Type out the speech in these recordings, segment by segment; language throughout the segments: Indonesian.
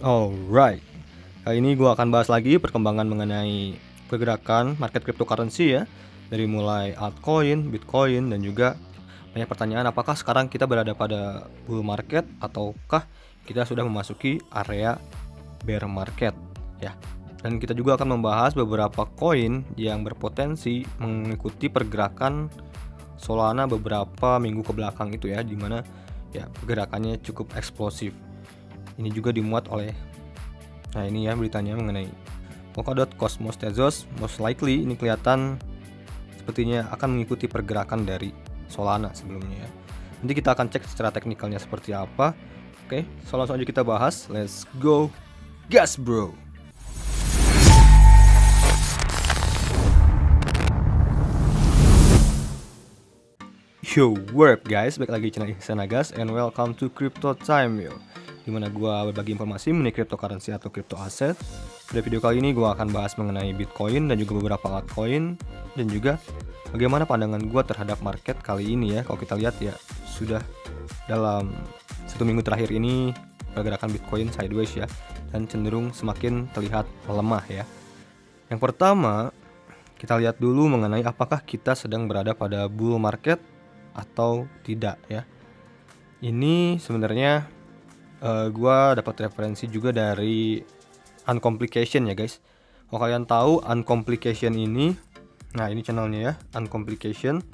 Alright, kali ini gue akan bahas lagi perkembangan mengenai pergerakan market cryptocurrency ya. Dari mulai altcoin, bitcoin, dan juga banyak pertanyaan apakah sekarang kita berada pada bull market ataukah kita sudah memasuki area bear market ya. Dan kita juga akan membahas beberapa koin yang berpotensi mengikuti pergerakan Solana beberapa minggu ke belakang itu ya, dimana ya pergerakannya cukup eksplosif. Ini juga dimuat oleh, nah ini ya beritanya mengenai Polkadot Cosmos Tezos. Most likely ini kelihatan sepertinya akan mengikuti pergerakan dari Solana sebelumnya ya. Nanti kita akan cek secara teknikalnya seperti apa. Oke, so langsung aja kita bahas. Let's go, gas bro. Yo, what up guys, balik lagi di channel Ihsan Agas and welcome to Crypto Time yo, dimana gua berbagi informasi mengenai cryptocurrency atau crypto aset. Pada video kali ini gua akan bahas mengenai Bitcoin dan juga beberapa altcoin, dan juga bagaimana pandangan gua terhadap market kali ini ya. Kalau kita lihat ya, sudah dalam 1 minggu terakhir ini pergerakan Bitcoin sideways ya, dan cenderung semakin terlihat melemah ya. Yang pertama, kita lihat dulu mengenai apakah kita sedang berada pada bull market atau tidak ya. Ini sebenarnya gua dapat referensi juga dari Uncomplication ya guys. Kalau kalian tahu Uncomplication ini, nah ini channelnya ya, Uncomplication.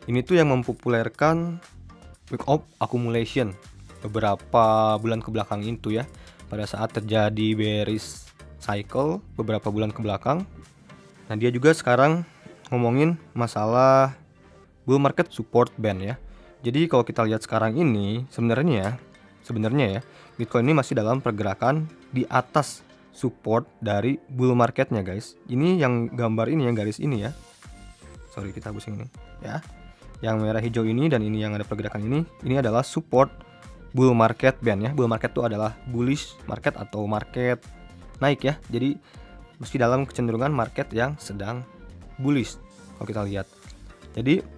Ini tuh yang mempopulerkan week of accumulation beberapa bulan ke belakang itu ya. Pada saat terjadi bearish cycle beberapa bulan ke belakang. Nah dia juga sekarang ngomongin masalah bull market support band ya. Jadi kalau kita lihat sekarang ini sebenarnya ya Bitcoin ini masih dalam pergerakan di atas support dari bull marketnya guys. Ini yang gambar ini yang garis ini ya. Sorry kita pusing ini ya. Yang merah hijau ini dan ini yang ada pergerakan ini adalah support bull market band ya. Bull market itu adalah bullish market atau market naik ya. Jadi meski dalam kecenderungan market yang sedang bullish kalau kita lihat. Jadi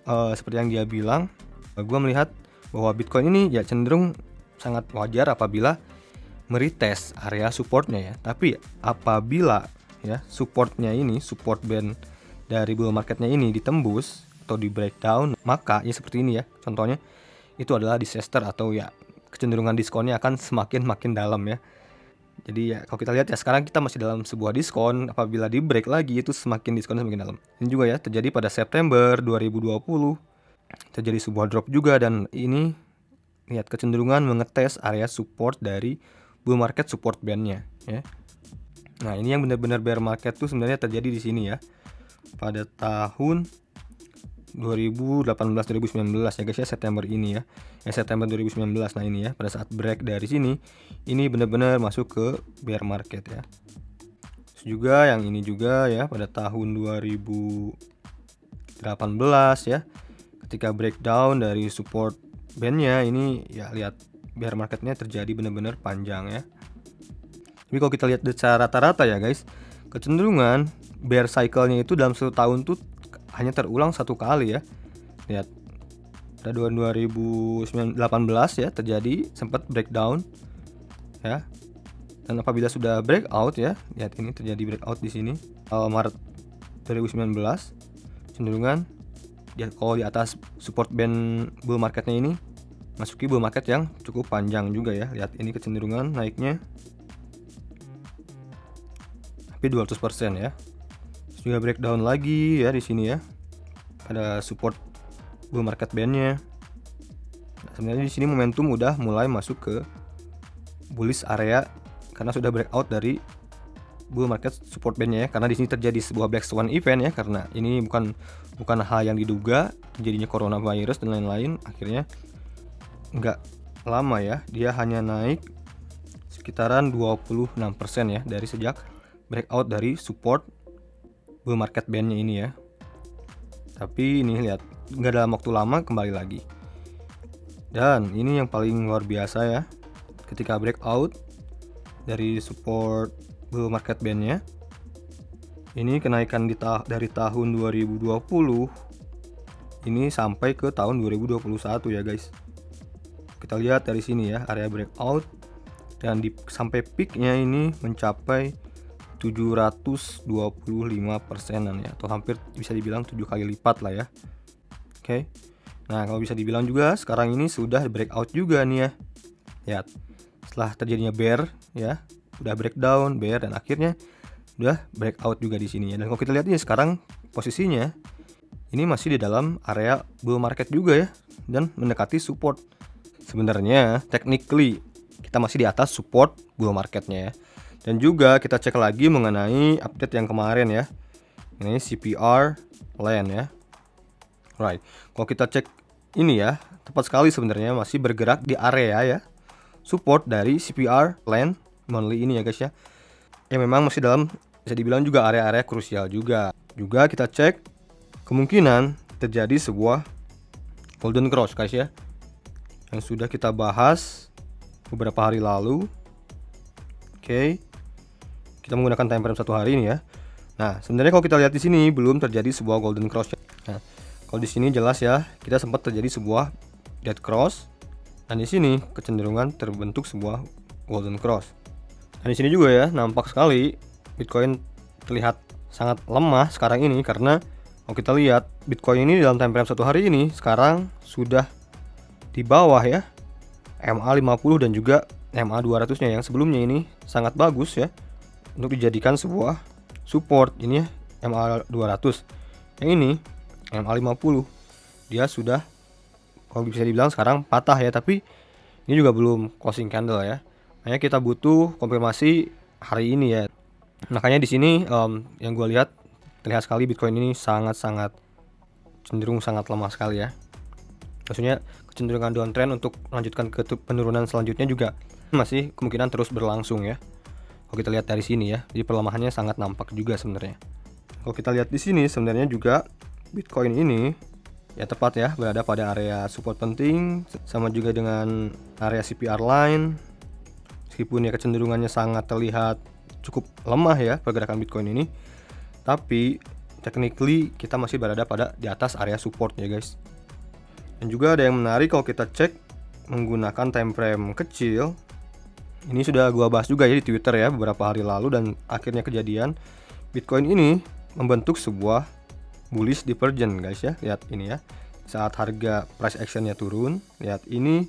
seperti yang dia bilang, gue melihat bahwa Bitcoin ini ya cenderung sangat wajar apabila meretest area supportnya ya. Tapi apabila ya supportnya ini, support band dari bull marketnya ini ditembus atau di breakdown, maka ya seperti ini ya contohnya, itu adalah disaster atau ya kecenderungan diskonnya akan semakin dalam ya. Jadi ya kalau kita lihat ya sekarang kita masih dalam sebuah diskon, apabila di break lagi itu semakin diskonnya semakin dalam. Ini juga ya terjadi pada September 2020, terjadi sebuah drop juga, dan ini lihat kecenderungan mengetes area support dari bull market support bandnya ya. Nah ini yang benar-benar bear market tuh sebenarnya terjadi di sini ya pada tahun 2018-2019 ya guys ya, September ini ya. September 2019. Nah ini ya pada saat break dari sini ini benar-benar masuk ke bear market ya. Terus juga yang ini juga ya pada tahun 2018 ya, ketika breakdown dari support bandnya ini ya, lihat bear marketnya terjadi benar-benar panjang ya. Tapi kalau kita lihat secara rata-rata ya guys, kecenderungan bear cycle-nya itu dalam 1 tahun tuh hanya terulang 1 kali ya. Lihat pada 2018 ya terjadi sempat breakdown ya. Dan apabila sudah breakout ya, lihat ini terjadi breakout di sini Maret 2019, cenderungan dia kalau di atas support band bull marketnya ini masuki bull market yang cukup panjang juga ya. Lihat ini kecenderungan naiknya hampir 200% ya. Juga breakdown lagi ya di sini ya. Ada support bull market bandnya. Nah, sebenarnya di sini momentum udah mulai masuk ke bullish area karena sudah breakout dari bull market support bandnya ya. Karena di sini terjadi sebuah black swan event ya, karena ini bukan hal yang diduga terjadinya coronavirus dan lain-lain. Akhirnya nggak lama ya, dia hanya naik sekitaran 26% ya dari sejak breakout dari support bull market bandnya ini ya. Tapi ini lihat nggak dalam waktu lama kembali lagi. Dan ini yang paling luar biasa ya, ketika breakout dari support bull market bandnya ini kenaikan dari tahun 2020 ini sampai ke tahun 2021 ya guys. Kita lihat dari sini ya, area breakout dan sampai peaknya ini mencapai 725%-an ya, atau hampir bisa dibilang 7 kali lipat lah ya. Oke. Nah, kalau bisa dibilang juga sekarang ini sudah breakout juga nih ya. Lihat, setelah terjadinya bear ya, udah breakdown, bear, dan akhirnya udah breakout juga di sini ya. Dan kalau kita lihat ini sekarang posisinya ini masih di dalam area bull market juga ya, dan mendekati support. Sebenarnya technically kita masih di atas support bull marketnya ya. Dan juga kita cek lagi mengenai update yang kemarin ya. Ini CPR land ya. Right. Kalau kita cek ini ya, tepat sekali sebenarnya masih bergerak di area ya support dari CPR land monthly ini ya guys ya. Yang memang masih dalam, bisa dibilang juga area-area krusial juga. Juga kita cek kemungkinan terjadi sebuah golden cross guys ya, yang sudah kita bahas beberapa hari lalu. Oke. Kita menggunakan time frame 1 hari ini ya. Nah, sebenarnya kalau kita lihat di sini belum terjadi sebuah golden cross. Nah, kalau di sini jelas ya, kita sempat terjadi sebuah dead cross, dan di sini kecenderungan terbentuk sebuah golden cross. Dan di sini juga ya, nampak sekali Bitcoin terlihat sangat lemah sekarang ini, karena kalau kita lihat Bitcoin ini dalam time frame 1 hari ini sekarang sudah di bawah ya MA50 dan juga MA200-nya yang sebelumnya ini sangat bagus ya untuk dijadikan sebuah support. Ini ya MA200, yang ini MA50 dia sudah, kalau bisa dibilang sekarang patah ya, tapi ini juga belum closing candle ya. Makanya kita butuh konfirmasi hari ini ya. Makanya di sini yang gue lihat terlihat sekali Bitcoin ini sangat-sangat cenderung sangat lemah sekali ya. Maksudnya kecenderungan downtrend untuk melanjutkan ke penurunan selanjutnya juga masih kemungkinan terus berlangsung ya. Kalau kita lihat dari sini ya, jadi pelemahannya sangat nampak juga sebenarnya. Kalau kita lihat di sini sebenarnya juga Bitcoin ini ya tepat ya berada pada area support penting, sama juga dengan area CPR line. Meskipun ya kecenderungannya sangat terlihat cukup lemah ya pergerakan Bitcoin ini, tapi technically kita masih berada pada di atas area support ya guys. Dan juga ada yang menarik kalau kita cek menggunakan time frame kecil. Ini sudah gua bahas juga ya di Twitter ya beberapa hari lalu, dan akhirnya kejadian. Bitcoin ini membentuk sebuah bullish divergence guys ya. Lihat ini ya, saat harga price actionnya turun, lihat ini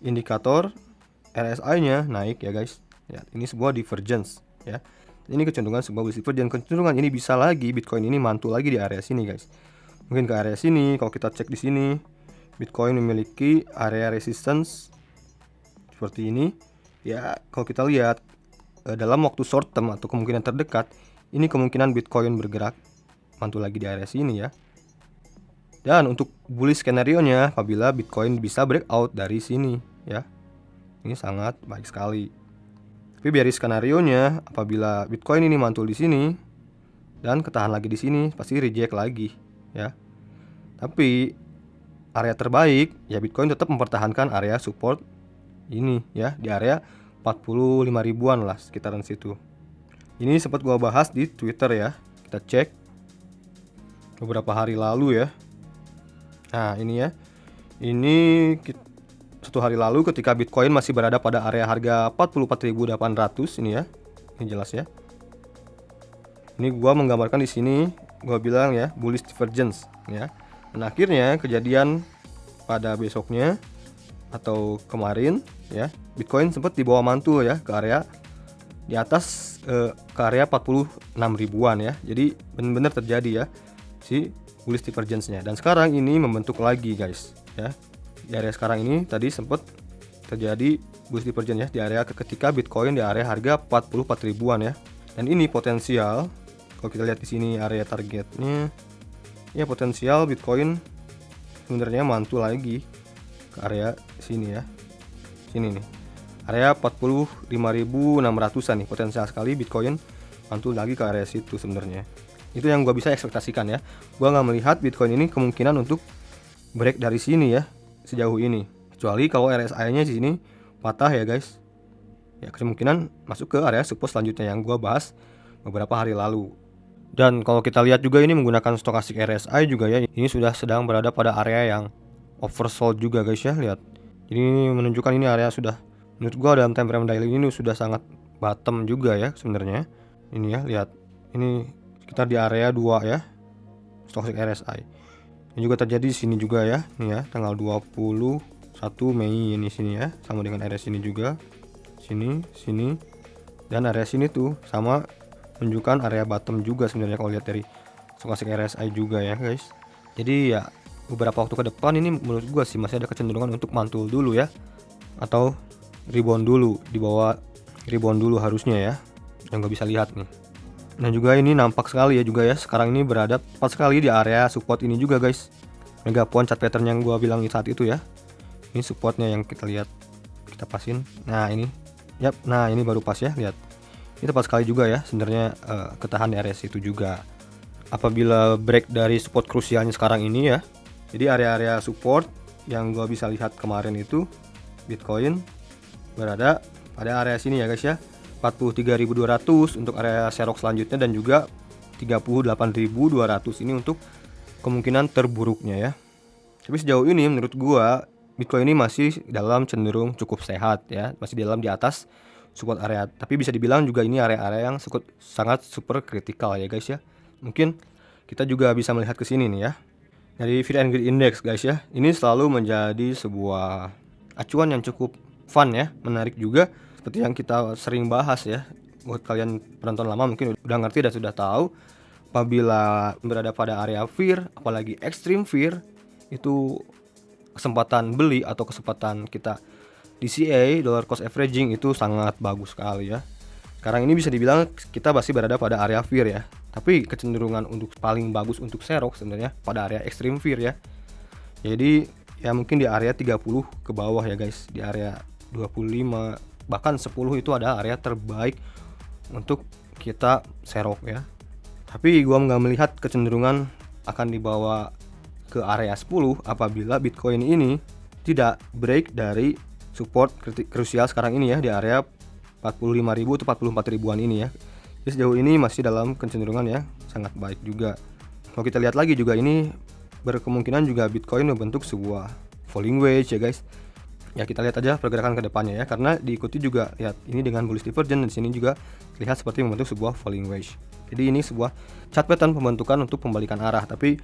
indikator RSI-nya naik ya guys. Lihat, ini sebuah divergence ya. Ini kecenderungan sebuah bullish divergence. Kecenderungan ini bisa lagi Bitcoin ini mantul lagi di area sini guys. Mungkin ke area sini. Kalau kita cek di sini, Bitcoin memiliki area resistance seperti ini. Ya, kalau kita lihat dalam waktu short term atau kemungkinan terdekat, ini kemungkinan Bitcoin bergerak mantul lagi di area sini ya. Dan untuk bullish skenario-nya apabila Bitcoin bisa breakout dari sini ya. Ini sangat baik sekali. Tapi bearish skenario-nya apabila Bitcoin ini mantul di sini dan ketahan lagi di sini, pasti reject lagi ya. Tapi area terbaik ya Bitcoin tetap mempertahankan area support ini ya, di area 45 ribuan lah, sekitaran situ. Ini sempat gua bahas di Twitter ya. Kita cek beberapa hari lalu ya. Nah, ini ya. Ini 1 hari lalu ketika Bitcoin masih berada pada area harga 44.800 ini ya. Ini jelas ya. Ini gua menggambarkan di sini, gua bilang ya, bullish divergence ya. Dan akhirnya kejadian pada besoknya atau kemarin ya, Bitcoin sempat dibawa mantul ya ke area di atas ke area 46 ribuan ya. Jadi benar-benar terjadi ya si bullish divergence-nya. Dan sekarang ini membentuk lagi guys ya. Di area sekarang ini tadi sempat terjadi bullish divergence ya di area ketika Bitcoin di area harga 44 ribuan ya. Dan ini potensial, kalau kita lihat di sini area targetnya ya, potensial Bitcoin sebenarnya mantul lagi ke area sini ya. Sini nih. Area 45.600-an nih, potensial sekali Bitcoin mantul lagi ke area situ sebenarnya. Itu yang gua bisa ekspektasikan ya. Gua nggak melihat Bitcoin ini kemungkinan untuk break dari sini ya sejauh ini. Kecuali kalau RSI-nya di sini patah ya guys. Ya kemungkinan masuk ke area support selanjutnya yang gua bahas beberapa hari lalu. Dan kalau kita lihat juga ini menggunakan stochastic RSI juga ya, ini sudah sedang berada pada area yang oversold juga guys ya. Lihat, ini menunjukkan ini area sudah Menurut gua dalam time frame daily ini sudah sangat bottom juga ya sebenarnya. Ini ya, lihat. Ini sekitar di area 2 ya. Stochastic RSI. Ini juga terjadi di sini juga ya. Nih ya, tanggal 21 Mei ini sini ya. Sama dengan area sini juga. Sini, sini. Dan area sini tuh sama menunjukkan area bottom juga sebenarnya kalau lihat dari Stochastic RSI juga ya, guys. Jadi ya beberapa waktu ke depan ini menurut gua sih masih ada kecenderungan untuk mantul dulu ya. Atau rebound dulu, di bawah rebound dulu harusnya ya, yang gak bisa lihat nih. Nah juga ini nampak sekali ya juga ya, sekarang ini berada tepat sekali di area support ini juga guys. Megapon chart pattern yang gua bilang saat itu ya, ini supportnya yang kita lihat, kita pasin. Nah ini, yap, nah ini baru pas ya, lihat. Ini tepat sekali juga ya sebenarnya, ketahan di area situ juga. Apabila break dari support krusialnya sekarang ini ya, jadi area-area support yang gua bisa lihat kemarin itu Bitcoin berada pada area sini ya guys ya, 43.200 untuk area serok selanjutnya, dan juga 38.200 ini untuk kemungkinan terburuknya ya. Tapi sejauh ini menurut gua Bitcoin ini masih dalam cenderung cukup sehat ya, masih dalam di atas support area. Tapi bisa dibilang juga ini area-area yang sangat super kritikal ya guys ya. Mungkin kita juga bisa melihat ke sini nih ya. Dari Fear and Greed Index guys ya, ini selalu menjadi sebuah acuan yang cukup fun ya, menarik juga, seperti yang kita sering bahas ya. Buat kalian penonton lama mungkin udah ngerti dan sudah tahu, apabila berada pada area fear, apalagi extreme fear, itu kesempatan beli atau kesempatan kita DCA, dollar cost averaging, itu sangat bagus sekali ya. Sekarang ini bisa dibilang kita masih berada pada area fear ya, tapi kecenderungan untuk paling bagus untuk serok sebenarnya pada area extreme fear ya. Jadi ya mungkin di area 30 ke bawah ya guys, di area 25 bahkan 10 itu ada area terbaik untuk kita serok ya. Tapi gua nggak melihat kecenderungan akan dibawa ke area 10 apabila Bitcoin ini tidak break dari support krusial sekarang ini ya, di area 45.000 atau 44 ribuan ini ya. Jadi sejauh ini masih dalam kecenderungan ya sangat baik juga. Kalau kita lihat lagi juga, ini berkemungkinan juga Bitcoin membentuk sebuah falling wedge ya guys. Ya kita lihat aja pergerakan ke depannya ya, karena diikuti juga lihat ini dengan bullish divergence, dan di sini juga terlihat seperti membentuk sebuah falling wedge. Jadi ini sebuah chart pattern pembentukan untuk pembalikan arah, tapi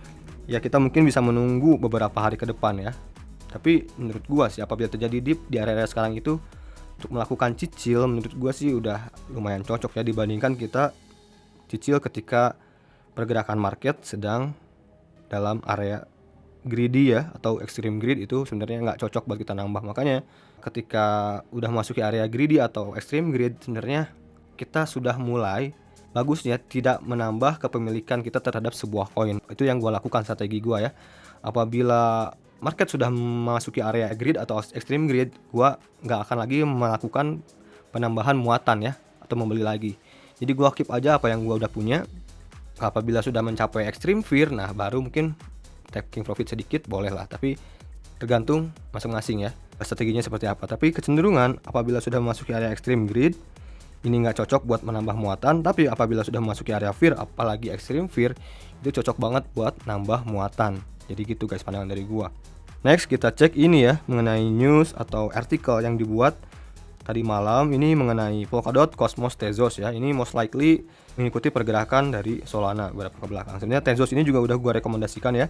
ya kita mungkin bisa menunggu beberapa hari ke depan ya. Tapi menurut gua sih apabila terjadi dip di area sekarang itu, untuk melakukan cicil menurut gua sih udah lumayan cocok ya, dibandingkan kita cicil ketika pergerakan market sedang dalam area greedy ya, atau extreme greed. Itu sebenarnya nggak cocok buat kita nambah. Makanya ketika udah masuk ke area greedy atau extreme greed, sebenarnya kita sudah mulai bagusnya tidak menambah kepemilikan kita terhadap sebuah koin. Itu yang gua lakukan, strategi gua ya. Apabila market sudah memasuki area greed atau extreme greed, gua nggak akan lagi melakukan penambahan muatan ya, atau membeli lagi. Jadi gua keep aja apa yang gua udah punya. Apabila sudah mencapai extreme fear, nah baru mungkin taking profit sedikit boleh lah, tapi tergantung masing-masing ya strateginya seperti apa. Tapi kecenderungan apabila sudah memasuki area extreme greed, ini nggak cocok buat menambah muatan. Tapi apabila sudah memasuki area fear, apalagi extreme fear, itu cocok banget buat nambah muatan. Jadi gitu guys pandangan dari gua. Next kita cek ini ya, mengenai news atau artikel yang dibuat tadi malam ini mengenai Polkadot, Cosmos, Tezos ya. Ini most likely mengikuti pergerakan dari Solana beberapa ke belakang. Sebenarnya Tezos ini juga udah gua rekomendasikan ya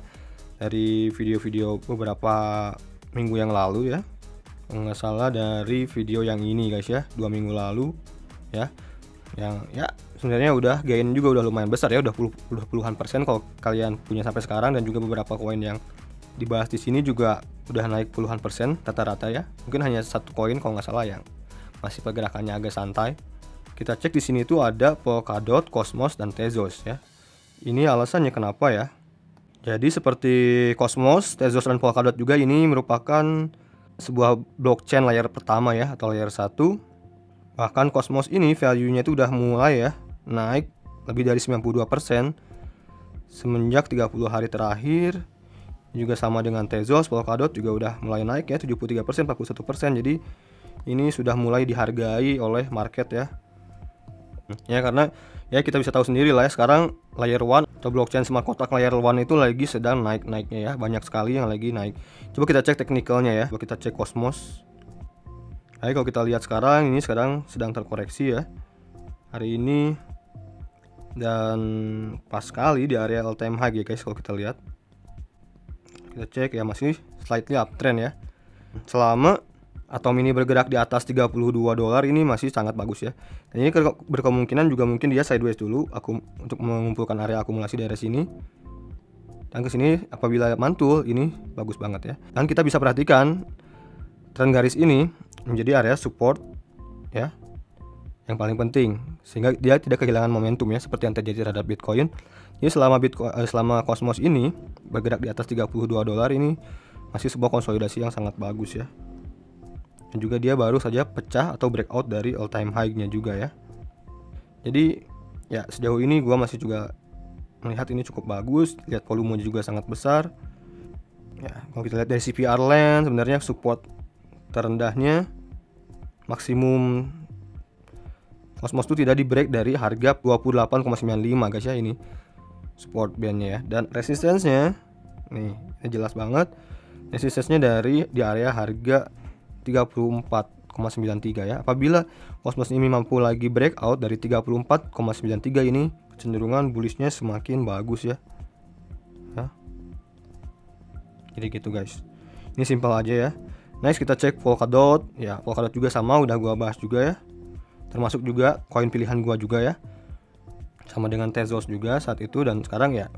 dari video-video beberapa minggu yang lalu ya. Nggak salah dari video yang ini guys ya, 2 minggu lalu ya. Yang ya sebenarnya udah gain juga udah lumayan besar ya, udah puluhan persen kalau kalian punya sampai sekarang, dan juga beberapa koin yang dibahas di sini juga udah naik puluhan persen rata-rata ya. Mungkin hanya satu koin kalau nggak salah yang masih pergerakannya agak santai. Kita cek di sini tuh ada Polkadot, Cosmos, dan Tezos ya. Ini alasannya kenapa ya. Jadi seperti Cosmos, Tezos, dan Polkadot juga ini merupakan sebuah blockchain layer pertama ya, atau layer 1. Bahkan Cosmos ini value-nya itu udah mulai ya naik lebih dari 92% semenjak 30 hari terakhir. Juga sama dengan Tezos, Polkadot juga udah mulai naik ya, 73%, 41%. Jadi ini sudah mulai dihargai oleh market ya. Ya karena ya kita bisa tahu sendiri lah ya, sekarang layer 1 atau blockchain smart contract layer 1 itu lagi sedang naik-naiknya ya, banyak sekali yang lagi naik. Coba kita cek teknikalnya ya. Coba kita cek Cosmos. Baik, kalau kita lihat sekarang, ini sekarang sedang terkoreksi ya hari ini, dan pas sekali di area all time high ya guys. Kalau kita lihat, kita cek ya, masih slightly uptrend ya. Selama atom ini bergerak di atas $32 ini masih sangat bagus ya. Dan ini berkemungkinan juga mungkin dia sideways dulu untuk mengumpulkan area akumulasi dari sini. Dan ke sini apabila mantul ini bagus banget ya. Dan kita bisa perhatikan tren garis ini menjadi area support ya, yang paling penting, sehingga dia tidak kehilangan momentum ya, seperti yang terjadi terhadap Bitcoin. Jadi selama Cosmos ini bergerak di atas $32 ini masih sebuah konsolidasi yang sangat bagus ya. Dan juga dia baru saja pecah atau breakout dari all time high-nya juga ya. Jadi ya sejauh ini gua masih juga melihat ini cukup bagus. Lihat volumenya juga sangat besar ya. Kalau kita lihat dari CPR line, sebenarnya support terendahnya maksimum Cosmos itu tidak di break dari harga 28,95 guys ya, ini support bandnya ya. Dan resistance-nya nih, ini jelas banget. Resistance-nya di area harga 34,93 ya. Apabila Cosmos ini mampu lagi breakout dari 34,93 ini, kecenderungan bullish-nya semakin bagus ya. Jadi gitu guys. Ini simpel aja ya. Next kita cek Polkadot ya. Polkadot juga sama, udah gua bahas juga ya. Termasuk juga koin pilihan gua juga ya. Sama dengan Tezos juga saat itu, dan sekarang ya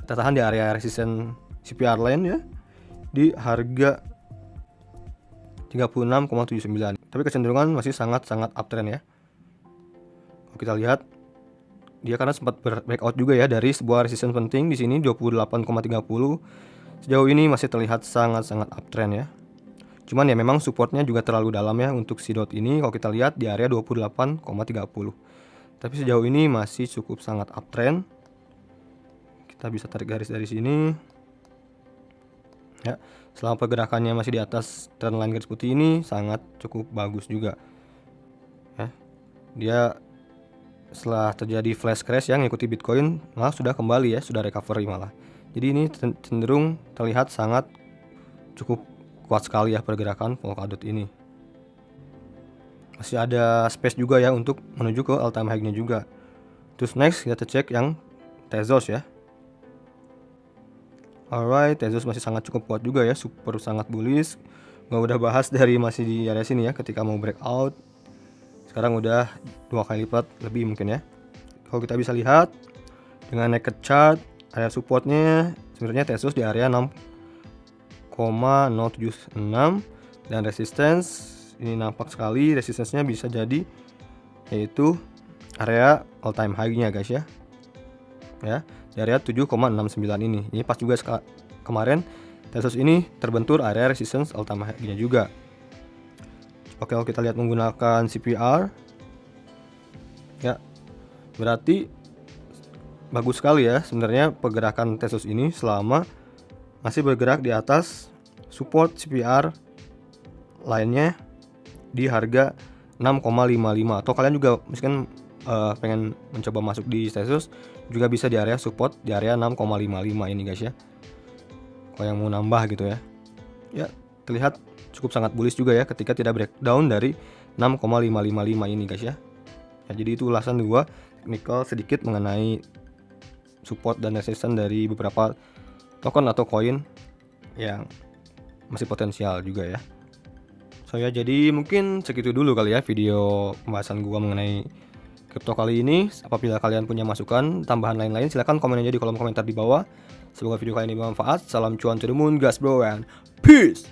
kita tahan di area resisten CPR line ya, di harga 36,79. Tapi kecenderungan masih sangat-sangat uptrend ya. Kalau kita lihat, dia karena sempat breakout juga ya dari sebuah resisten penting di sini 28,30. Sejauh ini masih terlihat sangat-sangat uptrend ya. Cuman ya memang supportnya juga terlalu dalam ya untuk si dot ini. Kalau kita lihat di area 28,30. Tapi sejauh ini masih cukup sangat uptrend. Kita bisa tarik garis dari sini ya. Selama pergerakannya masih di atas trendline garis putih ini sangat cukup bagus juga ya. Dia setelah terjadi flash crash yang mengikuti Bitcoin malah sudah kembali ya, sudah recovery malah. Jadi ini cenderung terlihat sangat cukup kuat sekali ya pergerakan Polkadot ini. Masih ada space juga ya untuk menuju ke all time high-nya juga. Terus next kita cek yang Tezos ya. Alright, Tezos masih sangat cukup kuat juga ya, super sangat bullish. Gua udah bahas dari masih di area sini ya, ketika mau breakout. Sekarang udah 2 kali lipat lebih mungkin ya. Kalau kita bisa lihat dengan naked chart, area supportnya sebenarnya Tezos di area 6,076, dan resistance ini nampak sekali resistance-nya bisa jadi yaitu area all time high-nya guys ya. Ya, di area 7,69 ini. Ini pas juga kemarin Tezos ini terbentur area resistance all time high-nya juga. Oke, kalau kita lihat menggunakan CPR ya, berarti bagus sekali ya sebenarnya pergerakan Tezos ini selama masih bergerak di atas support CPR lainnya di harga 6,55. Atau kalian juga misalkan pengen mencoba masuk di Tezos juga bisa di area support di area 6,55 ini guys ya. Kalau yang mau nambah gitu ya. Ya, terlihat cukup sangat bullish juga ya ketika tidak breakdown dari 6,555 ini guys ya. Ya, jadi itu ulasan gua technical sedikit mengenai support dan resistance dari beberapa token atau koin yang masih potensial juga ya. So ya, jadi mungkin segitu dulu kali ya video pembahasan gua mengenai kripto kali ini. Apabila kalian punya masukan, tambahan lain-lain, silahkan komen aja di kolom komentar di bawah. Semoga video kali ini bermanfaat. Salam cuan to the moon, gas bro, and peace.